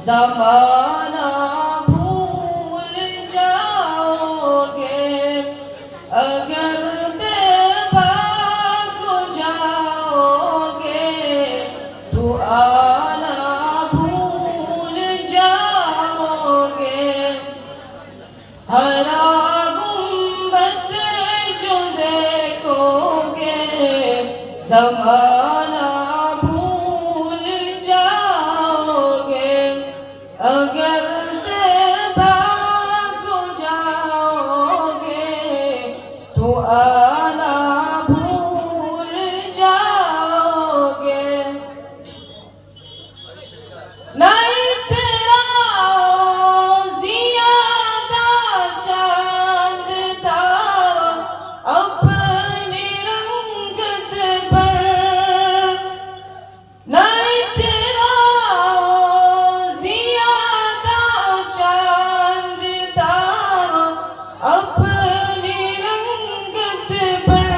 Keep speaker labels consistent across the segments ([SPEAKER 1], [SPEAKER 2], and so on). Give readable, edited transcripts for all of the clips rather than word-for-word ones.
[SPEAKER 1] زمانہ بھول جاؤ گے اگر بھاگ جاؤ گے تو آنا بھول جاؤ گے ہرا گنبد جو دیکھو گے زمانہ بھول جاؤ گے اگر بھاگ جاؤ گے تو آنا بھول جاؤ گے نہیں تیرا زیادہ چاند تارا اپنی رنگت پر نہیں تیرا زیادہ چاند تارا اپنی رنگت پر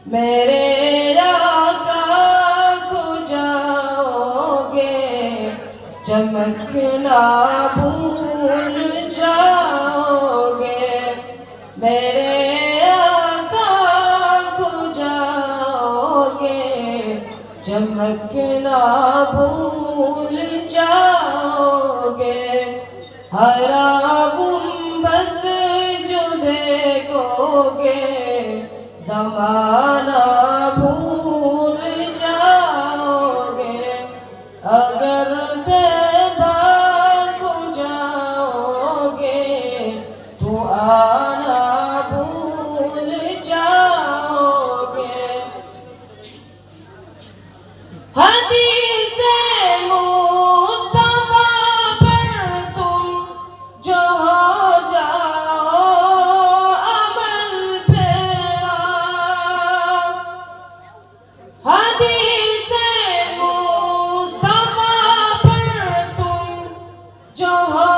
[SPEAKER 1] میرے آقا کو جاؤ گے چمکنا بھول جاؤ گے میرے آقا کو جاؤ گے چمکنا بھول جاؤ گے ہرا گنبد جو دیکھو گے زمانہ بھول جاؤ گے اگر بھاگ جاؤ گے تو آنا بھول جاؤ گے حدیث مصطفیٰ پر تم جو ہو جاؤ عمل پیرا حدیث مصطفیٰ پر تم جو ہو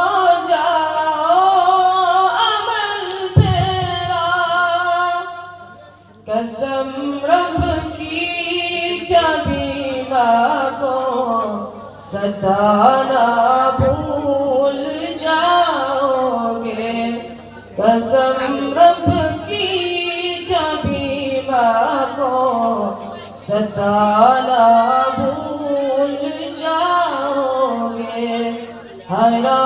[SPEAKER 1] جاؤ عمل پیرا قسم رب کی کیا بھی مانگو ستانا بھول جاؤ گے قسم رب کی کیا بھی مانگو ستانا بھول جاؤ گے ہرا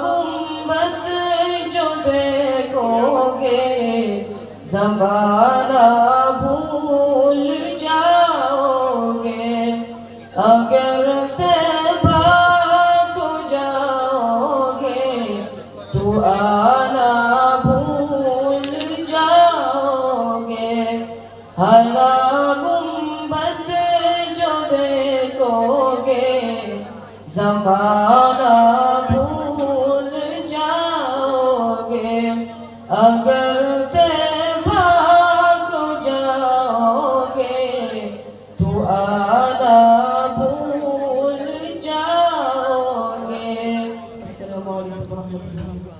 [SPEAKER 1] گنبد جو دیکھو گے زمانہ بھول جاؤ گے اگر بھاگ جاؤ گے تو آنا بھول جاؤ گے ہرا گنبد جو دیکھو گے زمانہ